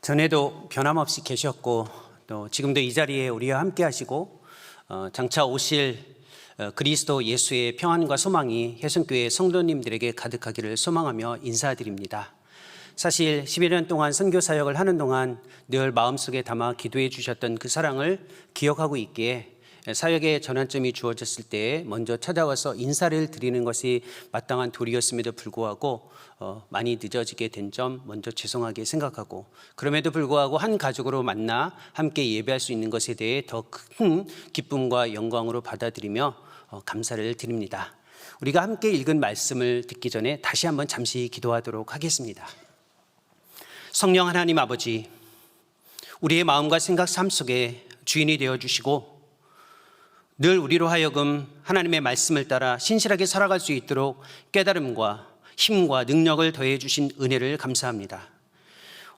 전에도 변함없이 계셨고 또 지금도 이 자리에 우리와 함께 하시고 장차 오실 그리스도 예수의 평안과 소망이 혜성교회 성도님들에게 가득하기를 소망하며 인사드립니다. 사실 11년 동안 선교 사역을 하는 동안 늘 마음속에 담아 기도해 주셨던 그 사랑을 기억하고 있기에 사역의 전환점이 주어졌을 때 먼저 찾아와서 인사를 드리는 것이 마땅한 도리였음에도 불구하고 많이 늦어지게 된 점 먼저 죄송하게 생각하고, 그럼에도 불구하고 한 가족으로 만나 함께 예배할 수 있는 것에 대해 더 큰 기쁨과 영광으로 받아들이며 감사를 드립니다. 우리가 함께 읽은 말씀을 듣기 전에 다시 한번 잠시 기도하도록 하겠습니다. 성령 하나님 아버지, 우리의 마음과 생각, 삶 속에 주인이 되어주시고 늘 우리로 하여금 하나님의 말씀을 따라 신실하게 살아갈 수 있도록 깨달음과 힘과 능력을 더해 주신 은혜를 감사합니다.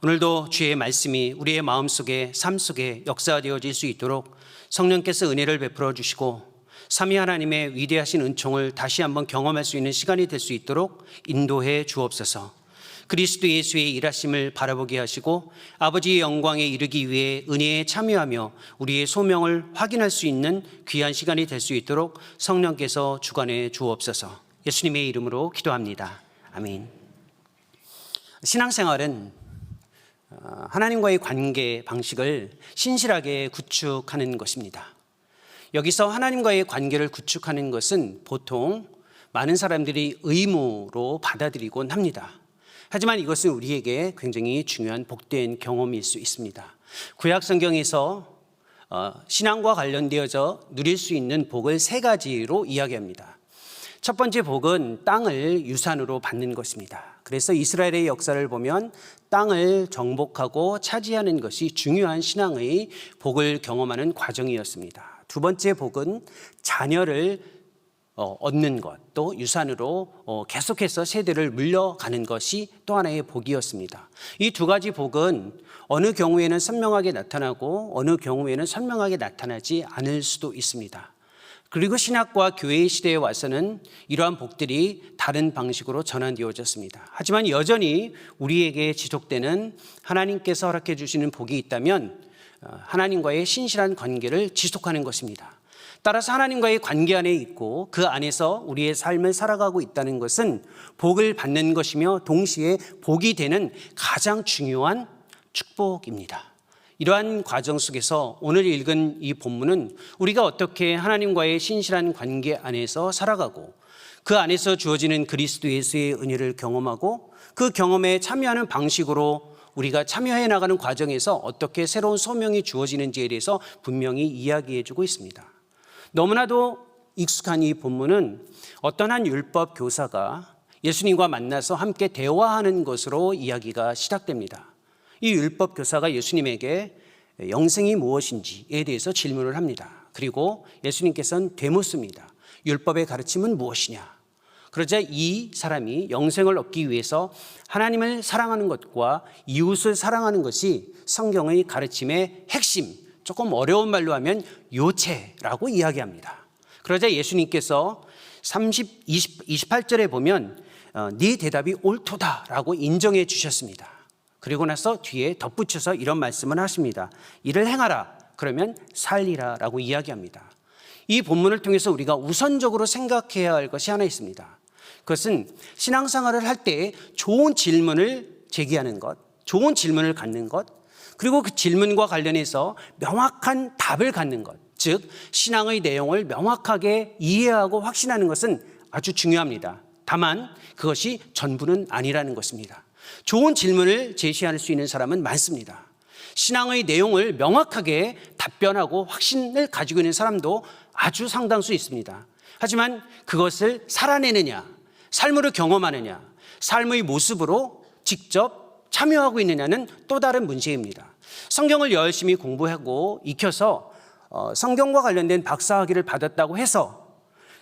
오늘도 주의 말씀이 우리의 마음속에, 삶 속에 역사되어질 수 있도록 성령께서 은혜를 베풀어 주시고 삼위 하나님의 위대하신 은총을 다시 한번 경험할 수 있는 시간이 될 수 있도록 인도해 주옵소서. 그리스도 예수의 일하심을 바라보게 하시고 아버지의 영광에 이르기 위해 은혜에 참여하며 우리의 소명을 확인할 수 있는 귀한 시간이 될 수 있도록 성령께서 주관해 주옵소서. 예수님의 이름으로 기도합니다. 아멘. 신앙생활은 하나님과의 관계 방식을 신실하게 구축하는 것입니다. 여기서 하나님과의 관계를 구축하는 것은 보통 많은 사람들이 의무로 받아들이곤 합니다. 하지만 이것은 우리에게 굉장히 중요한 복된 경험일 수 있습니다. 구약 성경에서 신앙과 관련되어져 누릴 수 있는 복을 세 가지로 이야기합니다. 첫 번째 복은 땅을 유산으로 받는 것입니다. 그래서 이스라엘의 역사를 보면 땅을 정복하고 차지하는 것이 중요한 신앙의 복을 경험하는 과정이었습니다. 두 번째 복은 자녀를 얻는 것, 또 유산으로 계속해서 세대를 물려가는 것이 또 하나의 복이었습니다. 이 두 가지 복은 어느 경우에는 선명하게 나타나고 어느 경우에는 선명하게 나타나지 않을 수도 있습니다. 그리고 신학과 교회의 시대에 와서는 이러한 복들이 다른 방식으로 전환되어졌습니다. 하지만 여전히 우리에게 지속되는 하나님께서 허락해 주시는 복이 있다면 하나님과의 신실한 관계를 지속하는 것입니다. 따라서 하나님과의 관계 안에 있고 그 안에서 우리의 삶을 살아가고 있다는 것은 복을 받는 것이며 동시에 복이 되는 가장 중요한 축복입니다. 이러한 과정 속에서 오늘 읽은 이 본문은 우리가 어떻게 하나님과의 신실한 관계 안에서 살아가고 그 안에서 주어지는 그리스도 예수의 은혜를 경험하고 그 경험에 참여하는 방식으로 우리가 참여해 나가는 과정에서 어떻게 새로운 소명이 주어지는지에 대해서 분명히 이야기해 주고 있습니다. 너무나도 익숙한 이 본문은 어떤 한 율법 교사가 예수님과 만나서 함께 대화하는 것으로 이야기가 시작됩니다. 이 율법 교사가 예수님에게 영생이 무엇인지에 대해서 질문을 합니다. 그리고 예수님께서는 되묻습니다. 율법의 가르침은 무엇이냐? 그러자 이 사람이 영생을 얻기 위해서 하나님을 사랑하는 것과 이웃을 사랑하는 것이 성경의 가르침의 핵심, 조금 어려운 말로 하면 요체라고 이야기합니다. 그러자 예수님께서 28절에 보면 네 대답이 옳도다라고 인정해 주셨습니다. 그리고 나서 뒤에 덧붙여서 이런 말씀을 하십니다. 이를 행하라, 그러면 살리라 라고 이야기합니다. 이 본문을 통해서 우리가 우선적으로 생각해야 할 것이 하나 있습니다. 그것은 신앙생활을 할 때 좋은 질문을 제기하는 것, 좋은 질문을 갖는 것, 그리고 그 질문과 관련해서 명확한 답을 갖는 것, 즉 신앙의 내용을 명확하게 이해하고 확신하는 것은 아주 중요합니다. 다만 그것이 전부는 아니라는 것입니다. 좋은 질문을 제시할 수 있는 사람은 많습니다. 신앙의 내용을 명확하게 답변하고 확신을 가지고 있는 사람도 아주 상당수 있습니다. 하지만 그것을 살아내느냐, 삶으로 경험하느냐, 삶의 모습으로 직접 참여하고 있느냐는 또 다른 문제입니다. 성경을 열심히 공부하고 익혀서 성경과 관련된 박사학위를 받았다고 해서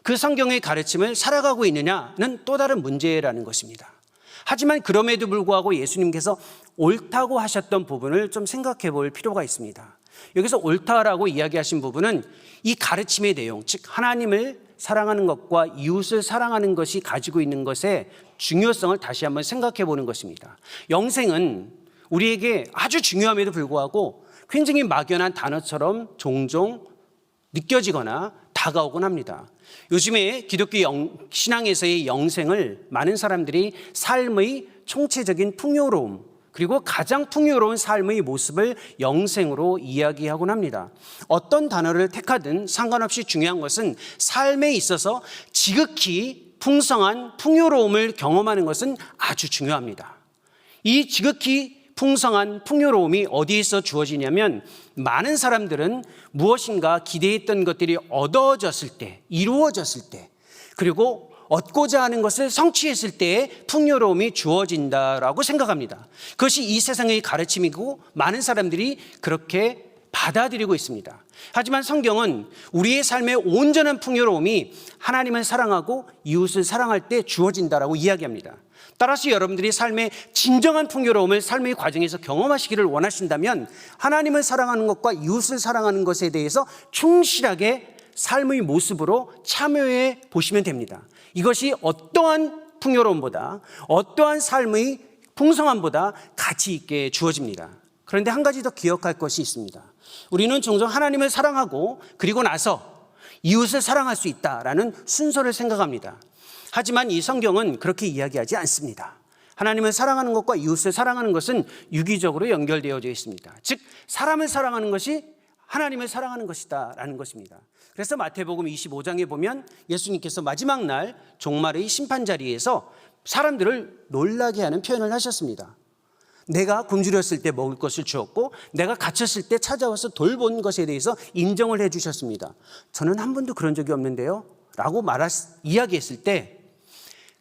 그 성경의 가르침을 살아가고 있느냐는 또 다른 문제라는 것입니다. 하지만 그럼에도 불구하고 예수님께서 옳다고 하셨던 부분을 좀 생각해 볼 필요가 있습니다. 여기서 옳다라고 이야기하신 부분은 이 가르침의 내용, 즉 하나님을 사랑하는 것과 이웃을 사랑하는 것이 가지고 있는 것의 중요성을 다시 한번 생각해 보는 것입니다. 영생은 우리에게 아주 중요함에도 불구하고 굉장히 막연한 단어처럼 종종 느껴지거나 다가오곤 합니다. 요즘에 기독교 신앙에서의 영생을 많은 사람들이 삶의 총체적인 풍요로움, 그리고 가장 풍요로운 삶의 모습을 영생으로 이야기하곤 합니다. 어떤 단어를 택하든 상관없이 중요한 것은 삶에 있어서 지극히 풍성한 풍요로움을 경험하는 것은 아주 중요합니다. 이 지극히 풍성한 풍요로움이 어디에서 주어지냐면, 많은 사람들은 무엇인가 기대했던 것들이 얻어졌을 때, 이루어졌을 때, 그리고 얻고자 하는 것을 성취했을 때의 풍요로움이 주어진다라고 생각합니다. 그것이 이 세상의 가르침이고 많은 사람들이 그렇게 받아들이고 있습니다. 하지만 성경은 우리의 삶의 온전한 풍요로움이 하나님을 사랑하고 이웃을 사랑할 때 주어진다라고 이야기합니다. 따라서 여러분들이 삶의 진정한 풍요로움을 삶의 과정에서 경험하시기를 원하신다면 하나님을 사랑하는 것과 이웃을 사랑하는 것에 대해서 충실하게 삶의 모습으로 참여해 보시면 됩니다. 이것이 어떠한 풍요로움보다, 어떠한 삶의 풍성함보다 가치 있게 주어집니다. 그런데 한 가지 더 기억할 것이 있습니다. 우리는 종종 하나님을 사랑하고 그리고 나서 이웃을 사랑할 수 있다라는 순서를 생각합니다. 하지만 이 성경은 그렇게 이야기하지 않습니다. 하나님을 사랑하는 것과 이웃을 사랑하는 것은 유기적으로 연결되어져 있습니다. 즉, 사람을 사랑하는 것이 하나님을 사랑하는 것이다 라는 것입니다. 그래서 마태복음 25장에 보면 예수님께서 마지막 날 종말의 심판 자리에서 사람들을 놀라게 하는 표현을 하셨습니다. 내가 굶주렸을 때 먹을 것을 주었고 내가 갇혔을 때 찾아와서 돌본 것에 대해서 인정을 해 주셨습니다. 저는 한 번도 그런 적이 없는데요 라고 이야기했을 때,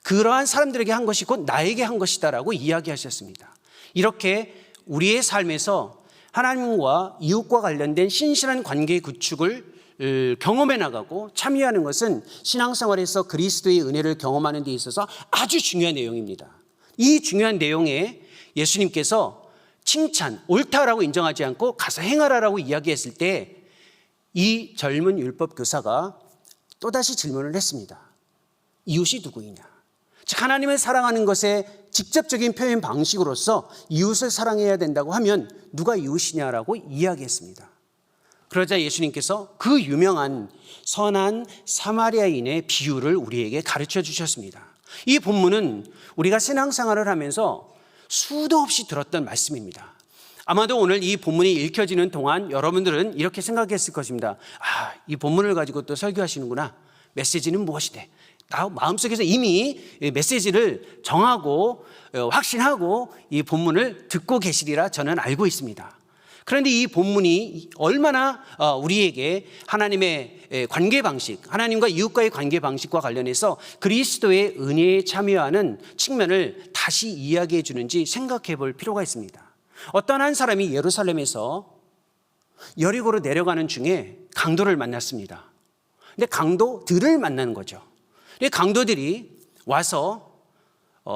그러한 사람들에게 한 것이 곧 나에게 한 것이다 라고 이야기하셨습니다. 이렇게 우리의 삶에서 하나님과 이웃과 관련된 신실한 관계의 구축을 경험해 나가고 참여하는 것은 신앙생활에서 그리스도의 은혜를 경험하는 데 있어서 아주 중요한 내용입니다. 이 중요한 내용에 예수님께서 칭찬, 옳다라고 인정하지 않고 가서 행하라라고 이야기했을 때 이 젊은 율법 교사가 또다시 질문을 했습니다. 이웃이 누구이냐? 즉, 하나님을 사랑하는 것의 직접적인 표현 방식으로서 이웃을 사랑해야 된다고 하면 누가 이웃이냐라고 이야기했습니다. 그러자 예수님께서 그 유명한 선한 사마리아인의 비유를 우리에게 가르쳐 주셨습니다. 이 본문은 우리가 신앙생활을 하면서 수도 없이 들었던 말씀입니다. 아마도 오늘 이 본문이 읽혀지는 동안 여러분들은 이렇게 생각했을 것입니다. 이 본문을 가지고 또 설교하시는구나. 메시지는 무엇이대? 마음속에서 이미 메시지를 정하고 확신하고 이 본문을 듣고 계시리라 저는 알고 있습니다. 그런데 이 본문이 얼마나 우리에게 하나님의 관계 방식, 하나님과 이웃과의 관계 방식과 관련해서 그리스도의 은혜에 참여하는 측면을 다시 이야기해 주는지 생각해 볼 필요가 있습니다. 어떤 한 사람이 예루살렘에서 여리고로 내려가는 중에 강도를 만났습니다. 근데 강도들을 만나는 거죠. 강도들이 와서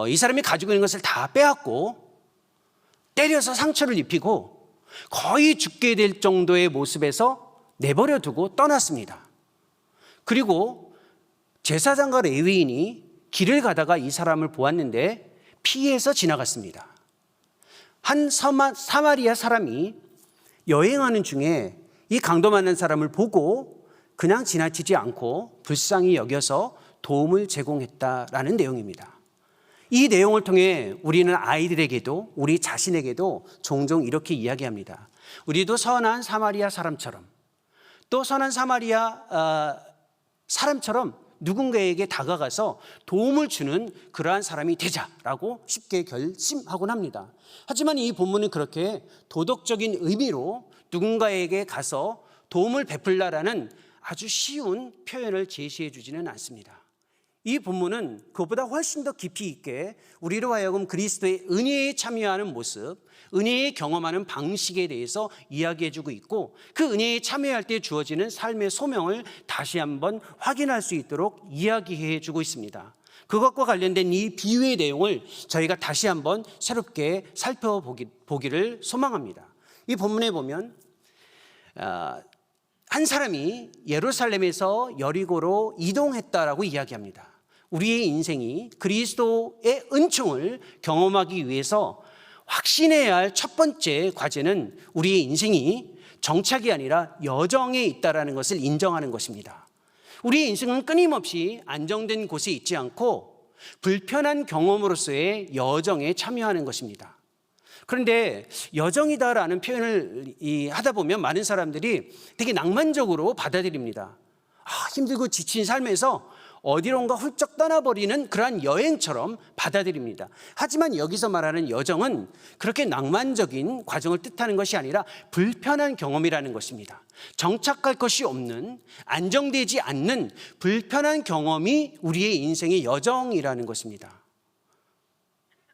이 사람이 가지고 있는 것을 다 빼앗고 때려서 상처를 입히고 거의 죽게 될 정도의 모습에서 내버려 두고 떠났습니다. 그리고 제사장과 레위인이 길을 가다가 이 사람을 보았는데 피해서 지나갔습니다. 한 사마리아 사람이 여행하는 중에 이 강도 만난 사람을 보고 그냥 지나치지 않고 불쌍히 여겨서 도움을 제공했다라는 내용입니다. 이 내용을 통해 우리는 아이들에게도 우리 자신에게도 종종 이렇게 이야기합니다. 우리도 선한 사마리아 사람처럼, 또 선한 사마리아 사람처럼 누군가에게 다가가서 도움을 주는 그러한 사람이 되자라고 쉽게 결심하곤 합니다. 하지만 이 본문은 그렇게 도덕적인 의미로 누군가에게 가서 도움을 베풀라라는 아주 쉬운 표현을 제시해 주지는 않습니다. 이 본문은 그것보다 훨씬 더 깊이 있게 우리로 하여금 그리스도의 은혜에 참여하는 모습, 은혜에 경험하는 방식에 대해서 이야기해 주고 있고, 그 은혜에 참여할 때 주어지는 삶의 소명을 다시 한번 확인할 수 있도록 이야기해 주고 있습니다. 그것과 관련된 이 비유의 내용을 저희가 다시 한번 새롭게 살펴보기를 소망합니다. 이 본문에 보면 한 사람이 예루살렘에서 여리고로 이동했다라고 이야기합니다. 우리의 인생이 그리스도의 은총을 경험하기 위해서 확신해야 할 첫 번째 과제는 우리의 인생이 정착이 아니라 여정에 있다는 것을 인정하는 것입니다. 우리의 인생은 끊임없이 안정된 곳에 있지 않고 불편한 경험으로서의 여정에 참여하는 것입니다. 그런데 여정이다라는 표현을 하다 보면 많은 사람들이 되게 낭만적으로 받아들입니다. 힘들고 지친 삶에서 어디론가 훌쩍 떠나버리는 그러한 여행처럼 받아들입니다. 하지만 여기서 말하는 여정은 그렇게 낭만적인 과정을 뜻하는 것이 아니라 불편한 경험이라는 것입니다. 정착할 것이 없는, 안정되지 않는 불편한 경험이 우리의 인생의 여정이라는 것입니다.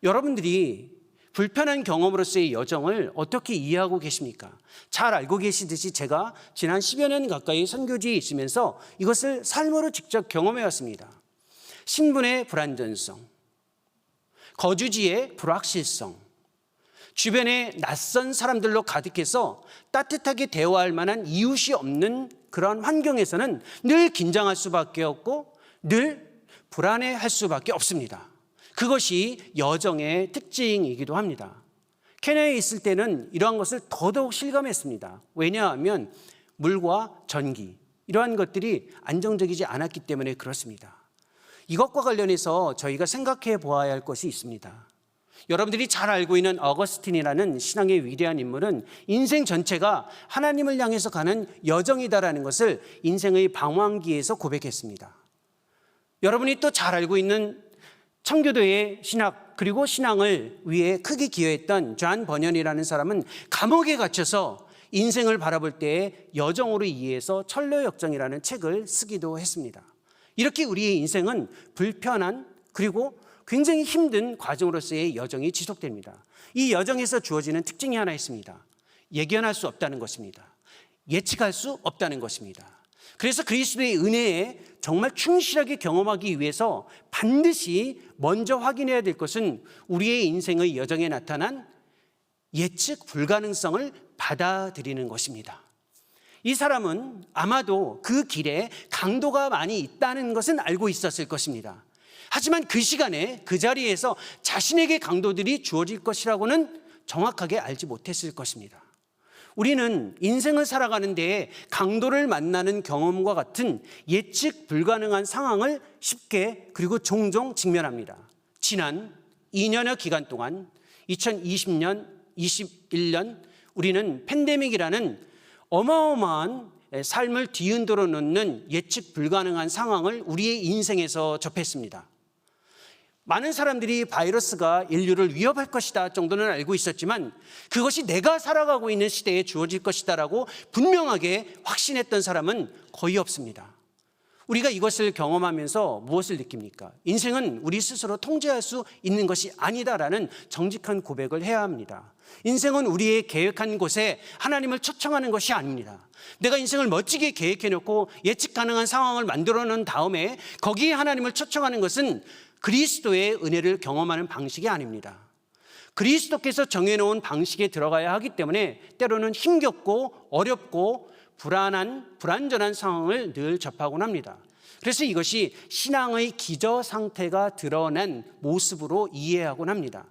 여러분들이 불편한 경험으로서의 여정을 어떻게 이해하고 계십니까? 잘 알고 계시듯이 제가 지난 10여 년 가까이 선교지에 있으면서 이것을 삶으로 직접 경험해 왔습니다. 신분의 불안전성, 거주지의 불확실성, 주변에 낯선 사람들로 가득해서 따뜻하게 대화할 만한 이웃이 없는 그런 환경에서는 늘 긴장할 수밖에 없고 늘 불안해할 수밖에 없습니다. 그것이 여정의 특징이기도 합니다. 케냐에 있을 때는 이러한 것을 더더욱 실감했습니다. 왜냐하면 물과 전기, 이러한 것들이 안정적이지 않았기 때문에 그렇습니다. 이것과 관련해서 저희가 생각해 보아야 할 것이 있습니다. 여러분들이 잘 알고 있는 어거스틴이라는 신앙의 위대한 인물은 인생 전체가 하나님을 향해서 가는 여정이다라는 것을 인생의 방황기에서 고백했습니다. 여러분이 또 잘 알고 있는 청교도의 신학 그리고 신앙을 위해 크게 기여했던 존 버년이라는 사람은 감옥에 갇혀서 인생을 바라볼 때의 여정으로 이해해서 철로역정이라는 책을 쓰기도 했습니다. 이렇게 우리의 인생은 불편한 그리고 굉장히 힘든 과정으로서의 여정이 지속됩니다. 이 여정에서 주어지는 특징이 하나 있습니다. 예견할 수 없다는 것입니다. 예측할 수 없다는 것입니다. 그래서 그리스도의 은혜에 정말 충실하게 경험하기 위해서 반드시 먼저 확인해야 될 것은 우리의 인생의 여정에 나타난 예측 불가능성을 받아들이는 것입니다. 이 사람은 아마도 그 길에 강도가 많이 있다는 것은 알고 있었을 것입니다. 하지만 그 시간에 그 자리에서 자신에게 강도들이 주어질 것이라고는 정확하게 알지 못했을 것입니다. 우리는 인생을 살아가는 데에 강도를 만나는 경험과 같은 예측 불가능한 상황을 쉽게 그리고 종종 직면합니다. 지난 2년여 기간 동안 2020년, 21년 우리는 팬데믹이라는 어마어마한 삶을 뒤흔들어 놓는 예측 불가능한 상황을 우리의 인생에서 접했습니다. 많은 사람들이 바이러스가 인류를 위협할 것이다 정도는 알고 있었지만 그것이 내가 살아가고 있는 시대에 주어질 것이다라고 분명하게 확신했던 사람은 거의 없습니다. 우리가 이것을 경험하면서 무엇을 느낍니까? 인생은 우리 스스로 통제할 수 있는 것이 아니다라는 정직한 고백을 해야 합니다. 인생은 우리의 계획한 곳에 하나님을 초청하는 것이 아닙니다. 내가 인생을 멋지게 계획해놓고 예측 가능한 상황을 만들어 놓은 다음에 거기에 하나님을 초청하는 것은 그리스도의 은혜를 경험하는 방식이 아닙니다. 그리스도께서 정해놓은 방식에 들어가야 하기 때문에 때로는 힘겹고 어렵고 불안전한 상황을 늘 접하곤 합니다. 그래서 이것이 신앙의 기저상태가 드러난 모습으로 이해하곤 합니다.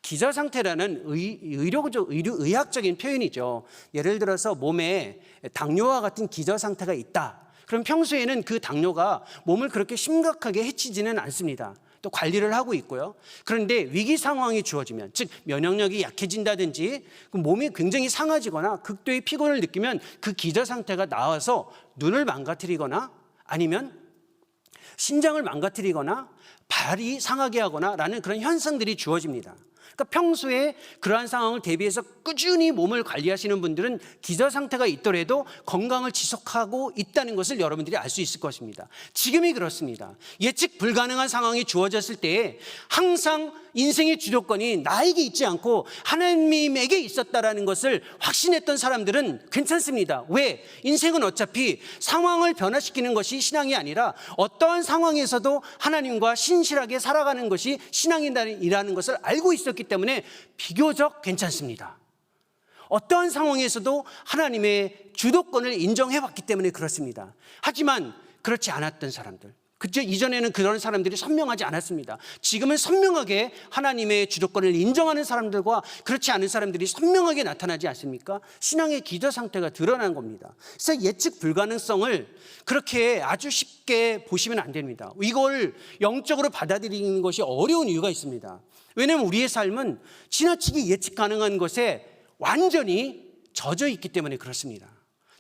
기저상태라는 의학적인 표현이죠. 예를 들어서 몸에 당뇨와 같은 기저상태가 있다. 그럼 평소에는 그 당뇨가 몸을 그렇게 심각하게 해치지는 않습니다. 또 관리를 하고 있고요. 그런데 위기 상황이 주어지면, 즉 면역력이 약해진다든지 몸이 굉장히 상해지거나 극도의 피곤을 느끼면 그 기저 상태가 나와서 눈을 망가뜨리거나 아니면 신장을 망가뜨리거나 발이 상하게 하거나 라는 그런 현상들이 주어집니다. 그러니까 평소에 그러한 상황을 대비해서 꾸준히 몸을 관리하시는 분들은 기저 상태가 있더라도 건강을 지속하고 있다는 것을 여러분들이 알 수 있을 것입니다. 지금이 그렇습니다. 예측 불가능한 상황이 주어졌을 때에 항상 인생의 주도권이 나에게 있지 않고 하나님에게 있었다라는 것을 확신했던 사람들은 괜찮습니다. 왜? 인생은 어차피 상황을 변화시키는 것이 신앙이 아니라 어떠한 상황에서도 하나님과 신실하게 살아가는 것이 신앙이라는 것을 알고 있었기 때문에 비교적 괜찮습니다. 어떠한 상황에서도 하나님의 주도권을 인정해왔기 때문에 그렇습니다. 하지만 그렇지 않았던 사람들, 그죠? 이전에는 그런 사람들이 선명하지 않았습니다. 지금은 선명하게 하나님의 주도권을 인정하는 사람들과 그렇지 않은 사람들이 선명하게 나타나지 않습니까? 신앙의 기저 상태가 드러난 겁니다. 그래서 예측 불가능성을 그렇게 아주 쉽게 보시면 안 됩니다. 이걸 영적으로 받아들이는 것이 어려운 이유가 있습니다. 왜냐하면 우리의 삶은 지나치게 예측 가능한 것에 완전히 젖어 있기 때문에 그렇습니다.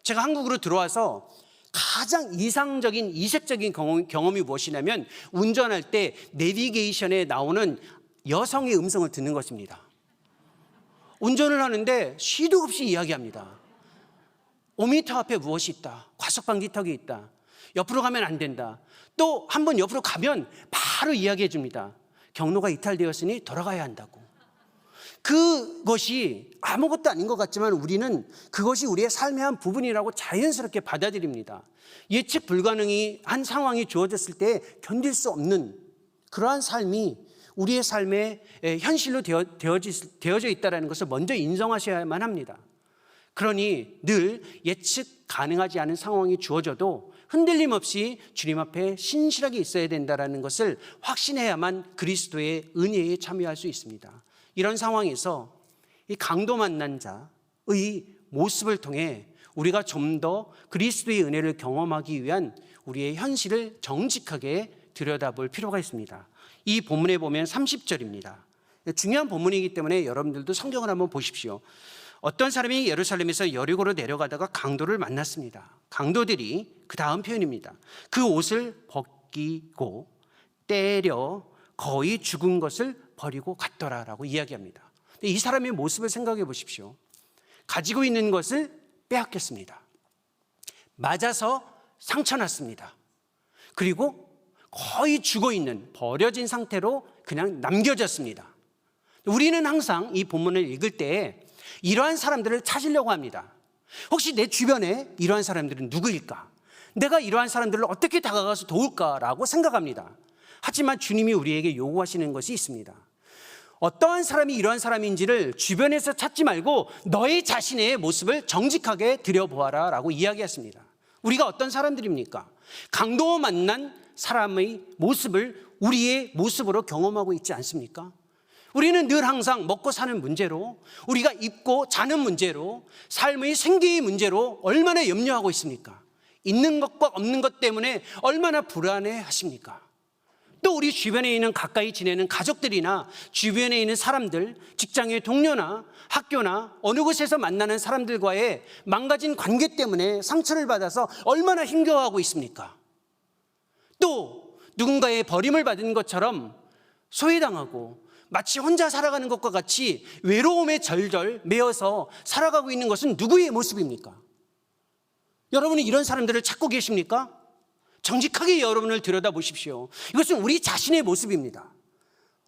제가 한국으로 들어와서 가장 이상적인 이색적인 경험이 무엇이냐면 운전할 때 내비게이션에 나오는 여성의 음성을 듣는 것입니다. 운전을 하는데 시도 없이 이야기합니다. 5m 앞에 무엇이 있다. 과속방지턱이 있다. 옆으로 가면 안 된다. 또 한 번 옆으로 가면 바로 이야기해 줍니다. 경로가 이탈되었으니 돌아가야 한다고. 그것이 아무것도 아닌 것 같지만 우리는 그것이 우리의 삶의 한 부분이라고 자연스럽게 받아들입니다. 예측 불가능한 상황이 주어졌을 때 견딜 수 없는 그러한 삶이 우리의 삶의 현실로 되어져 있다는 것을 먼저 인정하셔야만 합니다. 그러니 늘 예측 가능하지 않은 상황이 주어져도 흔들림 없이 주님 앞에 신실하게 있어야 된다는 것을 확신해야만 그리스도의 은혜에 참여할 수 있습니다. 이런 상황에서 이 강도 만난 자의 모습을 통해 우리가 좀 더 그리스도의 은혜를 경험하기 위한 우리의 현실을 정직하게 들여다볼 필요가 있습니다. 이 본문에 보면 30절입니다. 중요한 본문이기 때문에 여러분들도 성경을 한번 보십시오. 어떤 사람이 예루살렘에서 여리고로 내려가다가 강도를 만났습니다. 강도들이 그 다음 표현입니다. 그 옷을 벗기고 때려 거의 죽은 것을 버리고 갔더라라고 이야기합니다. 이 사람의 모습을 생각해 보십시오. 가지고 있는 것을 빼앗겼습니다. 맞아서 상처 났습니다. 그리고 거의 죽어있는 버려진 상태로 그냥 남겨졌습니다. 우리는 항상 이 본문을 읽을 때 이러한 사람들을 찾으려고 합니다. 혹시 내 주변에 이러한 사람들은 누구일까? 내가 이러한 사람들을 어떻게 다가가서 도울까라고 생각합니다. 하지만 주님이 우리에게 요구하시는 것이 있습니다. 어떠한 사람이 이러한 사람인지를 주변에서 찾지 말고 너의 자신의 모습을 정직하게 들여보아라 라고 이야기했습니다. 우리가 어떤 사람들입니까? 강도 만난 사람의 모습을 우리의 모습으로 경험하고 있지 않습니까? 우리는 늘 항상 먹고 사는 문제로, 우리가 입고 자는 문제로, 삶의 생계의 문제로 얼마나 염려하고 있습니까? 있는 것과 없는 것 때문에 얼마나 불안해 하십니까? 또 우리 주변에 있는 가까이 지내는 가족들이나 주변에 있는 사람들, 직장의 동료나 학교나 어느 곳에서 만나는 사람들과의 망가진 관계 때문에 상처를 받아서 얼마나 힘겨워하고 있습니까? 또 누군가의 버림을 받은 것처럼 소외당하고 마치 혼자 살아가는 것과 같이 외로움에 절절 매여서 살아가고 있는 것은 누구의 모습입니까? 여러분이 이런 사람들을 찾고 계십니까? 정직하게 여러분을 들여다보십시오. 이것은 우리 자신의 모습입니다.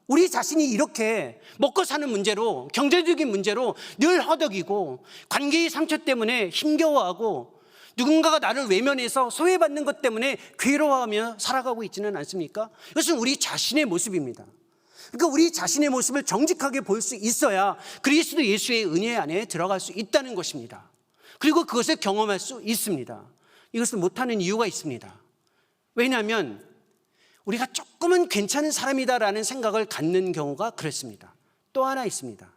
우리 자신이 이렇게 먹고 사는 문제로, 경제적인 문제로 늘 허덕이고 관계의 상처 때문에 힘겨워하고 누군가가 나를 외면해서 소외받는 것 때문에 괴로워하며 살아가고 있지는 않습니까? 이것은 우리 자신의 모습입니다. 그러니까 우리 자신의 모습을 정직하게 볼 수 있어야 그리스도 예수의 은혜 안에 들어갈 수 있다는 것입니다. 그리고 그것을 경험할 수 있습니다. 이것을 못하는 이유가 있습니다. 왜냐하면 우리가 조금은 괜찮은 사람이다라는 생각을 갖는 경우가 그렇습니다. 또 하나 있습니다.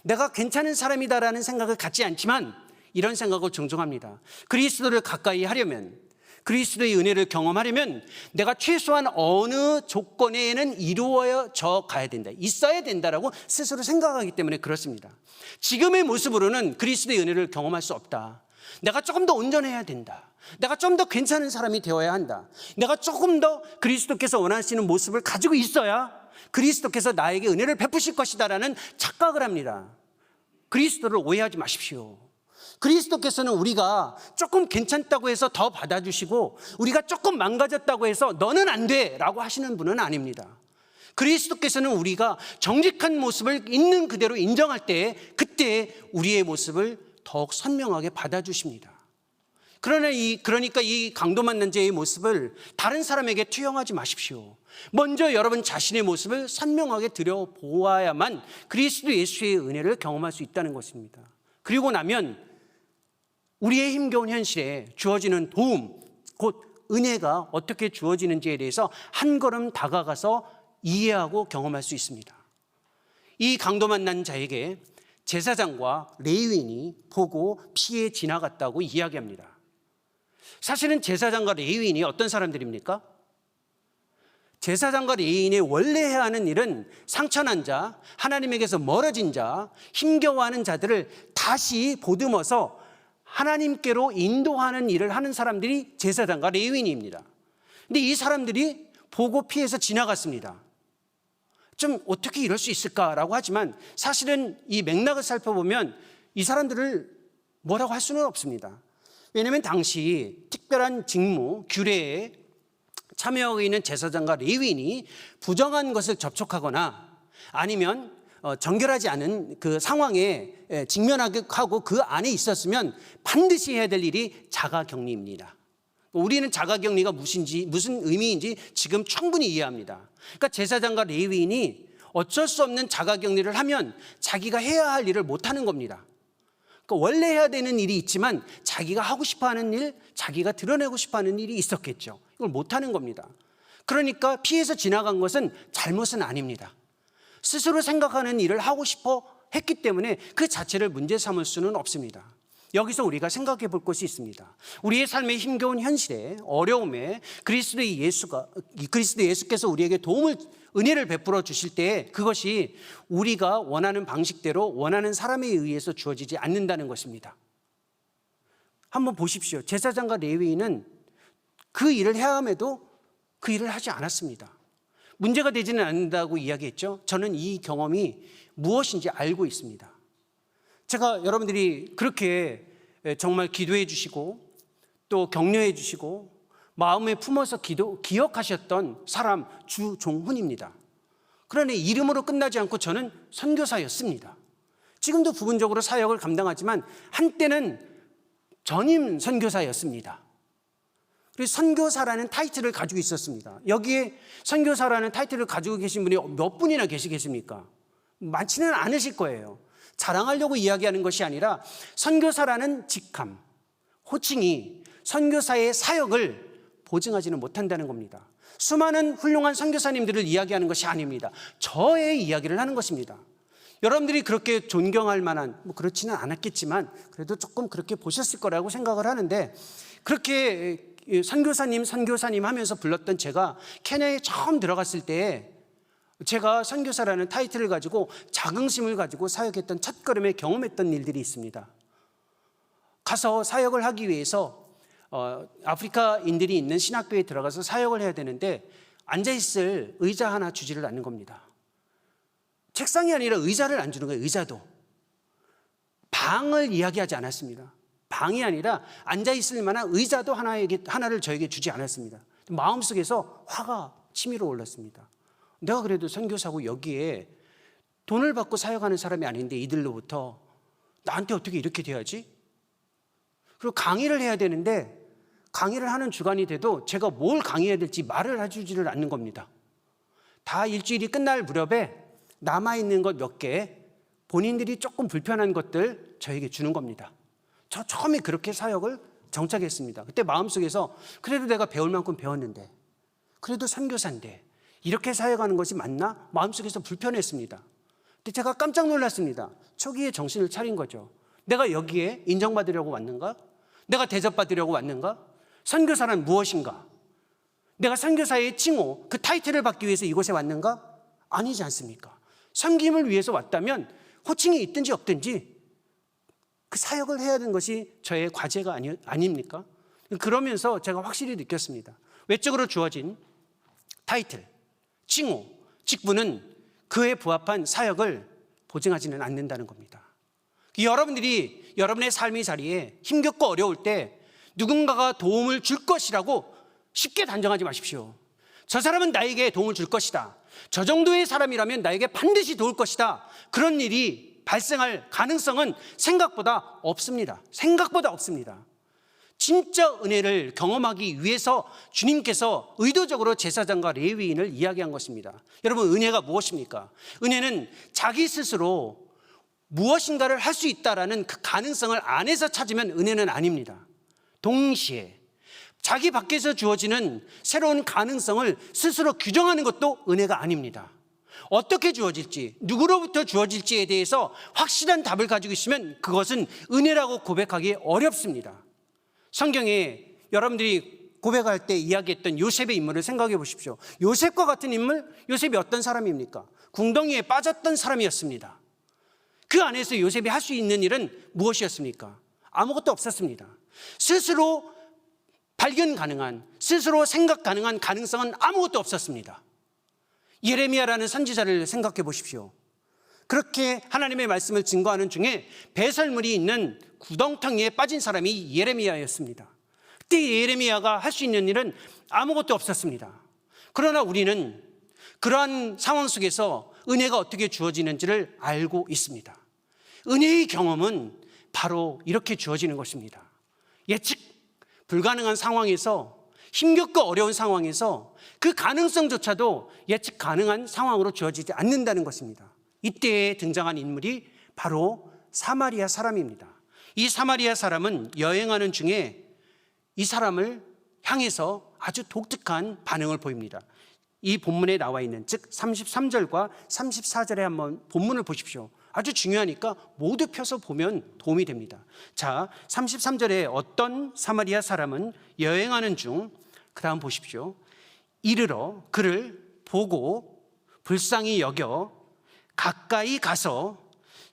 내가 괜찮은 사람이다라는 생각을 갖지 않지만 이런 생각을 종종 합니다. 그리스도를 가까이 하려면, 그리스도의 은혜를 경험하려면 내가 최소한 어느 조건에는 이루어져 가야 된다, 있어야 된다라고 스스로 생각하기 때문에 그렇습니다. 지금의 모습으로는 그리스도의 은혜를 경험할 수 없다. 내가 조금 더 온전해야 된다. 내가 좀 더 괜찮은 사람이 되어야 한다. 내가 조금 더 그리스도께서 원하시는 모습을 가지고 있어야 그리스도께서 나에게 은혜를 베푸실 것이다라는 착각을 합니다. 그리스도를 오해하지 마십시오. 그리스도께서는 우리가 조금 괜찮다고 해서 더 받아주시고 우리가 조금 망가졌다고 해서 너는 안 돼 라고 하시는 분은 아닙니다. 그리스도께서는 우리가 정직한 모습을 있는 그대로 인정할 때 그때 우리의 모습을 더욱 선명하게 받아주십니다. 그러니까 이 강도 만난 자의 모습을 다른 사람에게 투영하지 마십시오. 먼저 여러분 자신의 모습을 선명하게 들여보아야만 그리스도 예수의 은혜를 경험할 수 있다는 것입니다. 그리고 나면 우리의 힘겨운 현실에 주어지는 도움, 곧 은혜가 어떻게 주어지는지에 대해서 한 걸음 다가가서 이해하고 경험할 수 있습니다. 이 강도 만난 자에게 제사장과 레위인이 보고 피해 지나갔다고 이야기합니다. 사실은 제사장과 레위인이 어떤 사람들입니까? 제사장과 레위인이 원래 해야 하는 일은 상처난 자, 하나님에게서 멀어진 자, 힘겨워하는 자들을 다시 보듬어서 하나님께로 인도하는 일을 하는 사람들이 제사장과 레위인입니다. 근데 이 사람들이 보고 피해서 지나갔습니다. 좀 어떻게 이럴 수 있을까라고 하지만 사실은 이 맥락을 살펴보면 이 사람들을 뭐라고 할 수는 없습니다. 왜냐하면 당시 특별한 직무, 규례에 참여하고 있는 제사장과 레위인이 부정한 것을 접촉하거나 아니면 정결하지 않은 그 상황에 직면하고 그 안에 있었으면 반드시 해야 될 일이 자가격리입니다. 우리는 자가격리가 무슨 의미인지 지금 충분히 이해합니다. 그러니까 제사장과 레위인이 어쩔 수 없는 자가격리를 하면 자기가 해야 할 일을 못하는 겁니다. 그러니까 원래 해야 되는 일이 있지만 자기가 하고 싶어하는 일, 자기가 드러내고 싶어하는 일이 있었겠죠. 이걸 못하는 겁니다. 그러니까 피해서 지나간 것은 잘못은 아닙니다. 스스로 생각하는 일을 하고 싶어 했기 때문에 그 자체를 문제 삼을 수는 없습니다. 여기서 우리가 생각해 볼 것이 있습니다. 우리의 삶의 힘겨운 현실에, 어려움에 그리스도 예수께서 우리에게 은혜를 베풀어 주실 때 그것이 우리가 원하는 방식대로 원하는 사람에 의해서 주어지지 않는다는 것입니다. 한번 보십시오. 제사장과 레위인은 그 일을 해야 함에도 그 일을 하지 않았습니다. 문제가 되지는 않는다고 이야기했죠. 저는 이 경험이 무엇인지 알고 있습니다. 제가 여러분들이 그렇게 정말 기도해 주시고 또 격려해 주시고 마음에 품어서 기억하셨던 사람 주종훈입니다. 그러나 이름으로 끝나지 않고 저는 선교사였습니다. 지금도 부분적으로 사역을 감당하지만 한때는 전임 선교사였습니다. 그래서 선교사라는 타이틀을 가지고 있었습니다. 여기에 선교사라는 타이틀을 가지고 계신 분이 몇 분이나 계시겠습니까? 많지는 않으실 거예요. 자랑하려고 이야기하는 것이 아니라 선교사라는 직함, 호칭이 선교사의 사역을 보증하지는 못한다는 겁니다. 수많은 훌륭한 선교사님들을 이야기하는 것이 아닙니다. 저의 이야기를 하는 것입니다. 여러분들이 그렇게 존경할 만한, 그렇지는 않았겠지만 그래도 조금 그렇게 보셨을 거라고 생각을 하는데 그렇게 선교사님 하면서 불렀던 제가 케냐에 처음 들어갔을 때 제가 선교사라는 타이틀을 가지고 자긍심을 가지고 사역했던 첫걸음에 경험했던 일들이 있습니다. 가서 사역을 하기 위해서 아프리카인들이 있는 신학교에 들어가서 사역을 해야 되는데 앉아있을 의자 하나 주지를 않는 겁니다. 책상이 아니라 의자를 안 주는 거예요. 의자도. 방을 이야기하지 않았습니다. 방이 아니라 앉아있을 만한 의자도 하나를 저에게 주지 않았습니다. 마음속에서 화가 치밀어 올랐습니다. 내가 그래도 선교사고 여기에 돈을 받고 사역하는 사람이 아닌데 이들로부터 나한테 어떻게 이렇게 돼야지? 그리고 강의를 해야 되는데 강의를 하는 주간이 돼도 제가 뭘 강의해야 될지 말을 해주지를 않는 겁니다. 다 일주일이 끝날 무렵에 남아있는 것 몇 개, 본인들이 조금 불편한 것들 저에게 주는 겁니다. 저 처음에 그렇게 사역을 정착했습니다. 그때 마음속에서 그래도 내가 배울 만큼 배웠는데 그래도 선교사인데 이렇게 사역하는 것이 맞나? 마음속에서 불편했습니다. 근데 제가 깜짝 놀랐습니다. 초기에 정신을 차린 거죠. 내가 여기에 인정받으려고 왔는가? 내가 대접받으려고 왔는가? 선교사란 무엇인가? 내가 선교사의 칭호, 그 타이틀을 받기 위해서 이곳에 왔는가? 아니지 않습니까? 섬김을 위해서 왔다면 호칭이 있든지 없든지 그 사역을 해야 하는 것이 저의 과제가 아닙니까? 그러면서 제가 확실히 느꼈습니다. 외적으로 주어진 타이틀, 칭호, 직분은 그에 부합한 사역을 보증하지는 않는다는 겁니다. 여러분들이 여러분의 삶의 자리에 힘겹고 어려울 때 누군가가 도움을 줄 것이라고 쉽게 단정하지 마십시오. 저 사람은 나에게 도움을 줄 것이다. 저 정도의 사람이라면 나에게 반드시 도울 것이다. 그런 일이 발생할 가능성은 생각보다 없습니다. 생각보다 없습니다. 진짜 은혜를 경험하기 위해서 주님께서 의도적으로 제사장과 레위인을 이야기한 것입니다. 여러분, 은혜가 무엇입니까? 은혜는 자기 스스로 무엇인가를 할 수 있다라는 그 가능성을 안에서 찾으면 은혜는 아닙니다. 동시에 자기 밖에서 주어지는 새로운 가능성을 스스로 규정하는 것도 은혜가 아닙니다. 어떻게 주어질지, 누구로부터 주어질지에 대해서 확실한 답을 가지고 있으면 그것은 은혜라고 고백하기 어렵습니다. 성경에 여러분들이 고백할 때 이야기했던 요셉의 인물을 생각해 보십시오. 요셉과 같은 인물, 요셉이 어떤 사람입니까? 궁덩이에 빠졌던 사람이었습니다. 그 안에서 요셉이 할 수 있는 일은 무엇이었습니까? 아무것도 없었습니다. 스스로 발견 가능한, 스스로 생각 가능한 가능성은 아무것도 없었습니다. 예레미야라는 선지자를 생각해 보십시오. 그렇게 하나님의 말씀을 증거하는 중에 배설물이 있는 구덩텅이에 빠진 사람이 예레미야였습니다. 그때 예레미야가 할 수 있는 일은 아무것도 없었습니다. 그러나 우리는 그러한 상황 속에서 은혜가 어떻게 주어지는지를 알고 있습니다. 은혜의 경험은 바로 이렇게 주어지는 것입니다. 예측 불가능한 상황에서, 힘겹고 어려운 상황에서 그 가능성조차도 예측 가능한 상황으로 주어지지 않는다는 것입니다. 이때에 등장한 인물이 바로 사마리아 사람입니다. 이 사마리아 사람은 여행하는 중에 이 사람을 향해서 아주 독특한 반응을 보입니다. 이 본문에 나와 있는, 즉 33절과 34절에 한번 본문을 보십시오. 아주 중요하니까 모두 펴서 보면 도움이 됩니다. 자, 33절에 어떤 사마리아 사람은 여행하는 중, 그 다음 보십시오. 이르러 그를 보고 불쌍히 여겨 가까이 가서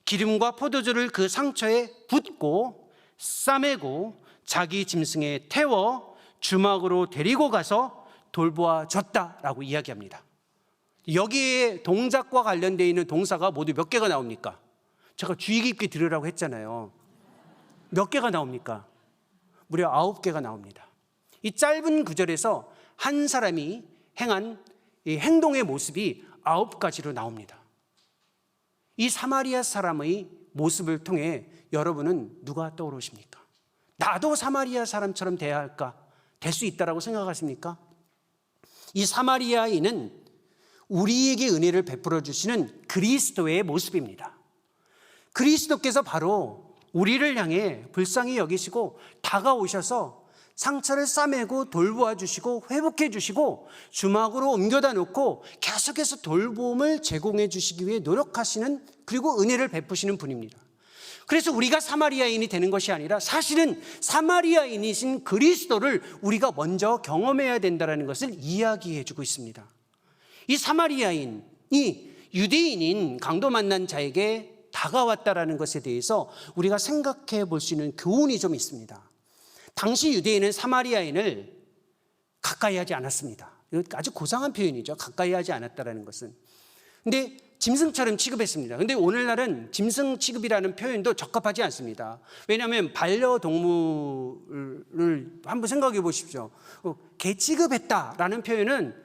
기름과 포도주를 그 상처에 붓고 싸매고 자기 짐승에 태워 주막으로 데리고 가서 돌보아 줬다라고 이야기합니다. 여기에 동작과 관련되어 있는 동사가 모두 몇 개가 나옵니까? 제가 주의 깊게 들으라고 했잖아요. 몇 개가 나옵니까? 무려 9개가 나옵니다. 이 짧은 구절에서 한 사람이 행한 이 행동의 모습이 9가지로 나옵니다. 이 사마리아 사람의 모습을 통해 여러분은 누가 떠오르십니까? 나도 사마리아 사람처럼 돼야 할까? 될 수 있다라고 생각하십니까? 이 사마리아인은 우리에게 은혜를 베풀어 주시는 그리스도의 모습입니다. 그리스도께서 바로 우리를 향해 불쌍히 여기시고 다가오셔서 상처를 싸매고 돌보아 주시고 회복해 주시고 주막으로 옮겨다 놓고 계속해서 돌봄을 제공해 주시기 위해 노력하시는, 그리고 은혜를 베푸시는 분입니다. 그래서 우리가 사마리아인이 되는 것이 아니라 사실은 사마리아인이신 그리스도를 우리가 먼저 경험해야 된다는 것을 이야기해 주고 있습니다. 이 사마리아인이 유대인인 강도 만난 자에게 다가왔다라는 것에 대해서 우리가 생각해 볼 수 있는 교훈이 좀 있습니다. 당시 유대인은 사마리아인을 가까이 하지 않았습니다. 아주 고상한 표현이죠. 가까이 하지 않았다라는 것은. 근데 짐승처럼 취급했습니다. 근데 오늘날은 짐승 취급이라는 표현도 적합하지 않습니다. 왜냐하면 반려동물을 한번 생각해 보십시오. 개 취급했다라는 표현은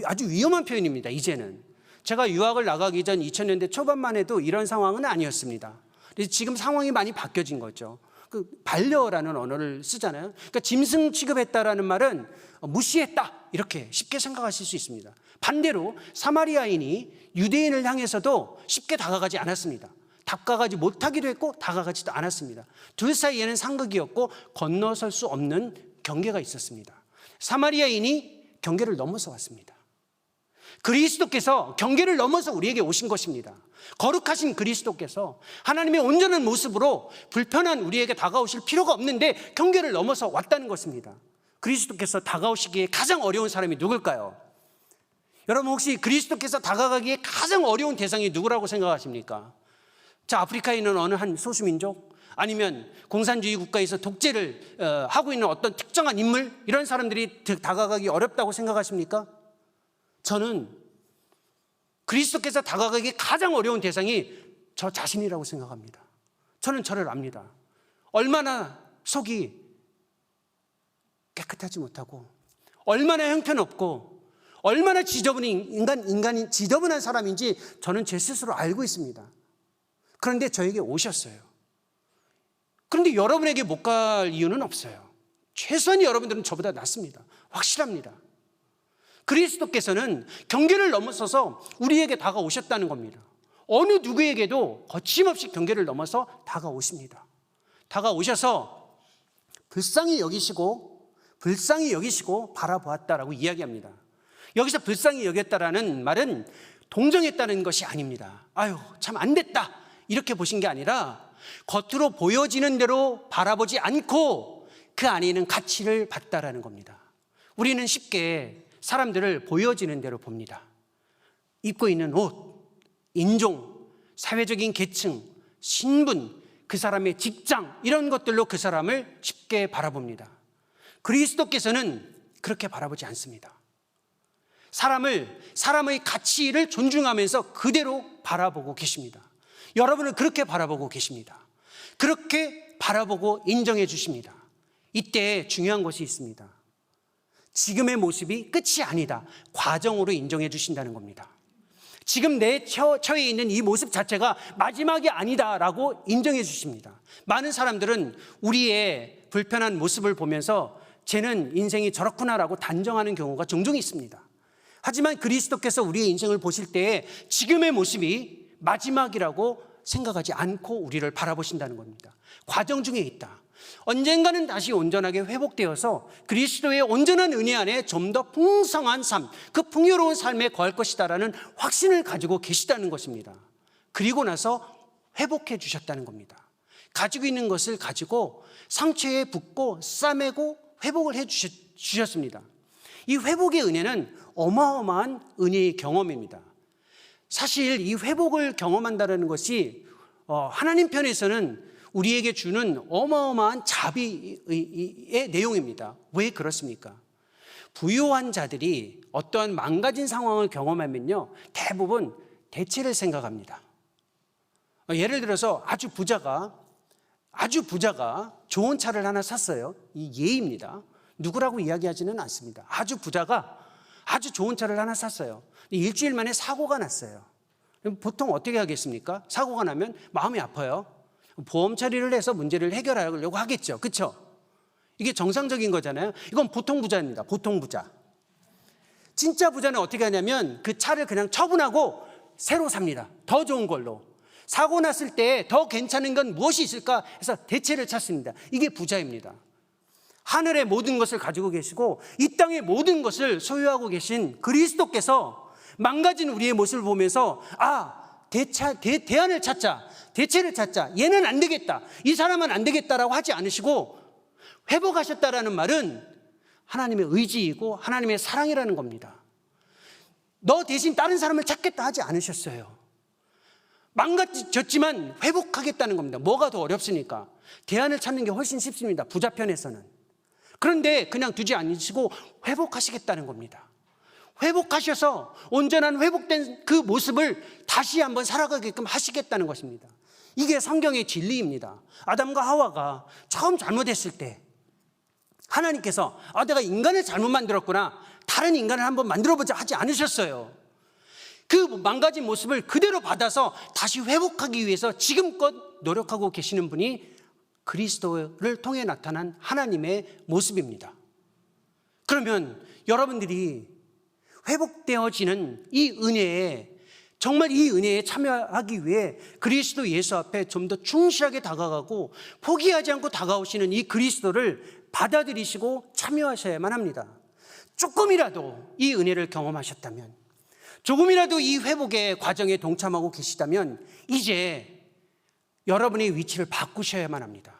아주 위험한 표현입니다. 이제는. 제가 유학을 나가기 전 2000년대 초반만 해도 이런 상황은 아니었습니다. 그래서 지금 상황이 많이 바뀌어진 거죠. 그 반려라는 언어를 쓰잖아요. 그러니까 짐승 취급했다라는 말은 무시했다, 이렇게 쉽게 생각하실 수 있습니다. 반대로 사마리아인이 유대인을 향해서도 쉽게 다가가지 않았습니다. 다가가지 못하기도 했고 다가가지도 않았습니다. 둘 사이에는 상극이었고 건너설 수 없는 경계가 있었습니다. 사마리아인이 경계를 넘어서 왔습니다. 그리스도께서 경계를 넘어서 우리에게 오신 것입니다. 거룩하신 그리스도께서 하나님의 온전한 모습으로 불편한 우리에게 다가오실 필요가 없는데 경계를 넘어서 왔다는 것입니다. 그리스도께서 다가오시기에 가장 어려운 사람이 누굴까요? 여러분, 혹시 그리스도께서 다가가기에 가장 어려운 대상이 누구라고 생각하십니까? 자, 아프리카에 있는 어느 한 소수민족? 아니면 공산주의 국가에서 독재를 하고 있는 어떤 특정한 인물? 이런 사람들이 다가가기 어렵다고 생각하십니까? 저는 그리스도께서 다가가기 가장 어려운 대상이 저 자신이라고 생각합니다. 저는 저를 압니다. 얼마나 속이 깨끗하지 못하고, 얼마나 형편없고, 얼마나 인간이 지저분한 사람인지 저는 제 스스로 알고 있습니다. 그런데 저에게 오셨어요. 그런데 여러분에게 못 갈 이유는 없어요. 최소한 여러분들은 저보다 낫습니다. 확실합니다. 그리스도께서는 경계를 넘어서서 우리에게 다가오셨다는 겁니다. 어느 누구에게도 거침없이 경계를 넘어서 다가오십니다. 다가오셔서 불쌍히 여기시고 불쌍히 여기시고 바라보았다라고 이야기합니다. 여기서 불쌍히 여겼다라는 말은 동정했다는 것이 아닙니다. 아유, 참 안 됐다 이렇게 보신 게 아니라 겉으로 보여지는 대로 바라보지 않고 그 안에 있는 가치를 봤다라는 겁니다. 우리는 쉽게 사람들을 보여지는 대로 봅니다. 입고 있는 옷, 인종, 사회적인 계층, 신분, 그 사람의 직장, 이런 것들로 그 사람을 쉽게 바라봅니다. 그리스도께서는 그렇게 바라보지 않습니다. 사람의 가치를 존중하면서 그대로 바라보고 계십니다. 여러분을 그렇게 바라보고 계십니다. 그렇게 바라보고 인정해 주십니다. 이때 중요한 것이 있습니다. 지금의 모습이 끝이 아니다. 과정으로 인정해 주신다는 겁니다. 지금 내 처해 있는 이 모습 자체가 마지막이 아니다라고 인정해 주십니다. 많은 사람들은 우리의 불편한 모습을 보면서 쟤는 인생이 저렇구나라고 단정하는 경우가 종종 있습니다. 하지만 그리스도께서 우리의 인생을 보실 때에 지금의 모습이 마지막이라고 생각하지 않고 우리를 바라보신다는 겁니다. 과정 중에 있다. 언젠가는 다시 온전하게 회복되어서 그리스도의 온전한 은혜 안에 좀 더 풍성한 삶, 그 풍요로운 삶에 거할 것이다라는 확신을 가지고 계시다는 것입니다. 그리고 나서 회복해 주셨다는 겁니다. 가지고 있는 것을 가지고 상처에 붓고 싸매고 회복을 해 주셨습니다. 이 회복의 은혜는 어마어마한 은혜의 경험입니다. 사실 이 회복을 경험한다는 것이 하나님 편에서는 우리에게 주는 어마어마한 자비의 내용입니다. 왜 그렇습니까? 부유한 자들이 어떠한 망가진 상황을 경험하면요, 대부분 대체를 생각합니다. 예를 들어서 아주 부자가 좋은 차를 하나 샀어요. 이 예입니다. 누구라고 이야기하지는 않습니다. 아주 부자가 아주 좋은 차를 하나 샀어요. 일주일 만에 사고가 났어요. 보통 어떻게 하겠습니까? 사고가 나면 마음이 아파요. 보험 처리를 해서 문제를 해결하려고 하겠죠. 그렇죠? 이게 정상적인 거잖아요. 이건 보통 부자입니다. 보통 부자. 진짜 부자는 어떻게 하냐면 그 차를 그냥 처분하고 새로 삽니다. 더 좋은 걸로. 사고 났을 때 더 괜찮은 건 무엇이 있을까 해서 대체를 찾습니다. 이게 부자입니다. 하늘의 모든 것을 가지고 계시고 이 땅의 모든 것을 소유하고 계신 그리스도께서 망가진 우리의 모습을 보면서 대안을 찾자, 대체를 찾자, 얘는 안 되겠다, 이 사람은 안 되겠다라고 하지 않으시고 회복하셨다라는 말은 하나님의 의지이고 하나님의 사랑이라는 겁니다. 너 대신 다른 사람을 찾겠다 하지 않으셨어요. 망가졌지만 회복하겠다는 겁니다. 뭐가 더 어렵습니까? 대안을 찾는 게 훨씬 쉽습니다. 부자 편에서는. 그런데 그냥 두지 않으시고 회복하시겠다는 겁니다. 회복하셔서 온전한 회복된 그 모습을 다시 한번 살아가게끔 하시겠다는 것입니다. 이게 성경의 진리입니다. 아담과 하와가 처음 잘못했을 때 하나님께서 내가 인간을 잘못 만들었구나, 다른 인간을 한번 만들어보자 하지 않으셨어요. 그 망가진 모습을 그대로 받아서 다시 회복하기 위해서 지금껏 노력하고 계시는 분이 그리스도를 통해 나타난 하나님의 모습입니다. 그러면 여러분들이 회복되어지는 이 은혜에, 정말 이 은혜에 참여하기 위해 그리스도 예수 앞에 좀 더 충실하게 다가가고 포기하지 않고 다가오시는 이 그리스도를 받아들이시고 참여하셔야만 합니다. 조금이라도 이 은혜를 경험하셨다면, 조금이라도 이 회복의 과정에 동참하고 계시다면 이제 여러분의 위치를 바꾸셔야만 합니다.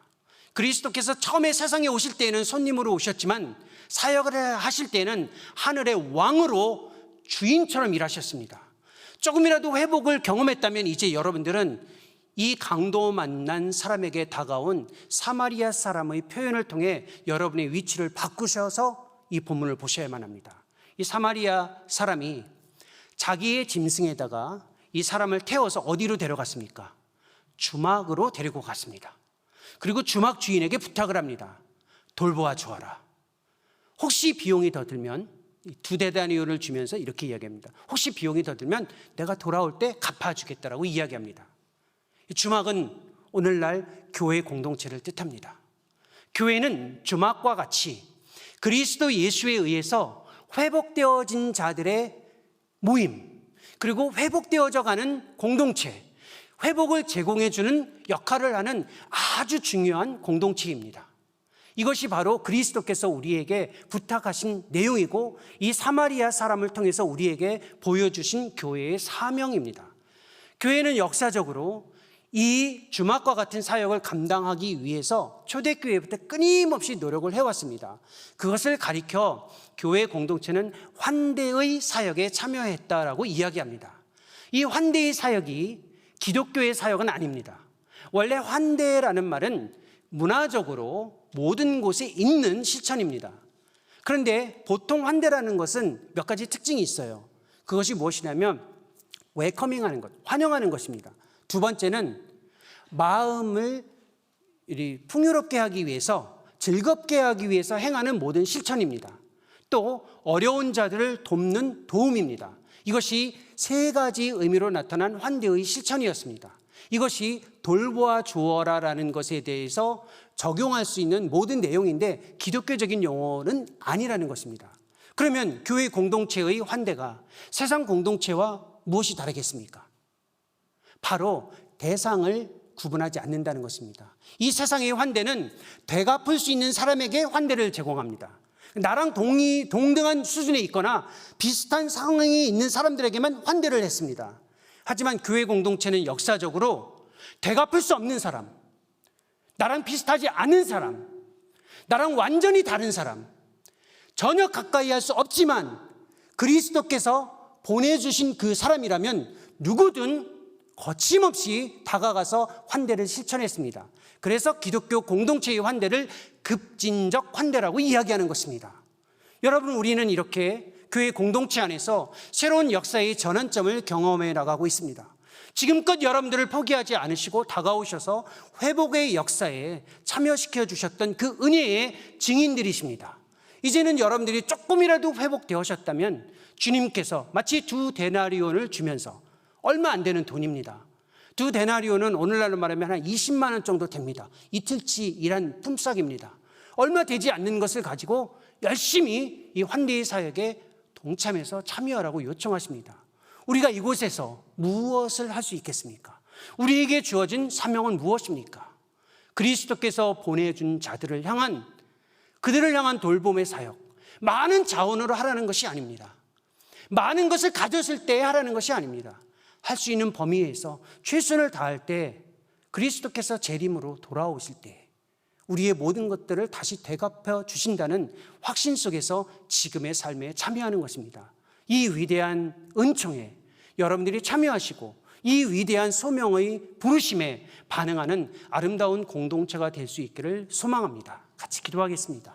그리스도께서 처음에 세상에 오실 때에는 손님으로 오셨지만 사역을 하실 때는 하늘의 왕으로 주인처럼 일하셨습니다. 조금이라도 회복을 경험했다면 이제 여러분들은 이 강도 만난 사람에게 다가온 사마리아 사람의 표현을 통해 여러분의 위치를 바꾸셔서 이 본문을 보셔야만 합니다. 이 사마리아 사람이 자기의 짐승에다가 이 사람을 태워서 어디로 데려갔습니까? 주막으로 데리고 갔습니다. 그리고 주막 주인에게 부탁을 합니다. 돌보아 주어라. 혹시 비용이 더 들면, 2데나리온을 주면서 이렇게 이야기합니다. 혹시 비용이 더 들면 내가 돌아올 때 갚아주겠다라고 이야기합니다. 이 주막은 오늘날 교회 공동체를 뜻합니다. 교회는 주막과 같이 그리스도 예수에 의해서 회복되어진 자들의 모임, 그리고 회복되어져 가는 공동체, 회복을 제공해 주는 역할을 하는 아주 중요한 공동체입니다. 이것이 바로 그리스도께서 우리에게 부탁하신 내용이고 이 사마리아 사람을 통해서 우리에게 보여주신 교회의 사명입니다. 교회는 역사적으로 이 주막과 같은 사역을 감당하기 위해서 초대교회부터 끊임없이 노력을 해왔습니다. 그것을 가리켜 교회 공동체는 환대의 사역에 참여했다라고 이야기합니다. 이 환대의 사역이 기독교의 사역은 아닙니다. 원래 환대라는 말은 문화적으로 모든 곳에 있는 실천입니다. 그런데 보통 환대라는 것은 몇 가지 특징이 있어요. 그것이 무엇이냐면 웰커밍하는 것, 환영하는 것입니다. 두 번째는 마음을 풍요롭게 하기 위해서, 즐겁게 하기 위해서 행하는 모든 실천입니다. 또 어려운 자들을 돕는 도움입니다. 이것이 세 가지 의미로 나타난 환대의 실천이었습니다. 이것이 돌보아 주어라라는 것에 대해서 적용할 수 있는 모든 내용인데 기독교적인 용어는 아니라는 것입니다. 그러면 교회 공동체의 환대가 세상 공동체와 무엇이 다르겠습니까? 바로 대상을 구분하지 않는다는 것입니다. 이 세상의 환대는 되갚을 수 있는 사람에게 환대를 제공합니다. 나랑 동등한 수준에 있거나 비슷한 상황에 있는 사람들에게만 환대를 했습니다. 하지만 교회 공동체는 역사적으로 되갚을 수 없는 사람, 나랑 비슷하지 않은 사람, 나랑 완전히 다른 사람, 전혀 가까이 할 수 없지만 그리스도께서 보내주신 그 사람이라면 누구든 거침없이 다가가서 환대를 실천했습니다. 그래서 기독교 공동체의 환대를 급진적 환대라고 이야기하는 것입니다. 여러분, 우리는 이렇게 교회 공동체 안에서 새로운 역사의 전환점을 경험해 나가고 있습니다. 지금껏 여러분들을 포기하지 않으시고 다가오셔서 회복의 역사에 참여시켜 주셨던 그 은혜의 증인들이십니다. 이제는 여러분들이 조금이라도 회복되셨다면 주님께서 마치 2 데나리온을 주면서, 얼마 안 되는 돈입니다. 2 데나리온은 오늘날로 말하면 한 20만 원 정도 됩니다. 이틀치 일한 품삯입니다. 얼마 되지 않는 것을 가지고 열심히 이 환대의 사역에 동참해서 참여하라고 요청하십니다. 우리가 이곳에서 무엇을 할 수 있겠습니까? 우리에게 주어진 사명은 무엇입니까? 그리스도께서 보내준 자들을 향한, 그들을 향한 돌봄의 사역, 많은 자원으로 하라는 것이 아닙니다. 많은 것을 가졌을 때 하라는 것이 아닙니다. 할 수 있는 범위에서 최선을 다할 때, 그리스도께서 재림으로 돌아오실 때 우리의 모든 것들을 다시 되갚아 주신다는 확신 속에서 지금의 삶에 참여하는 것입니다. 이 위대한 은총에 여러분들이 참여하시고 이 위대한 소명의 부르심에 반응하는 아름다운 공동체가 될 수 있기를 소망합니다. 같이 기도하겠습니다.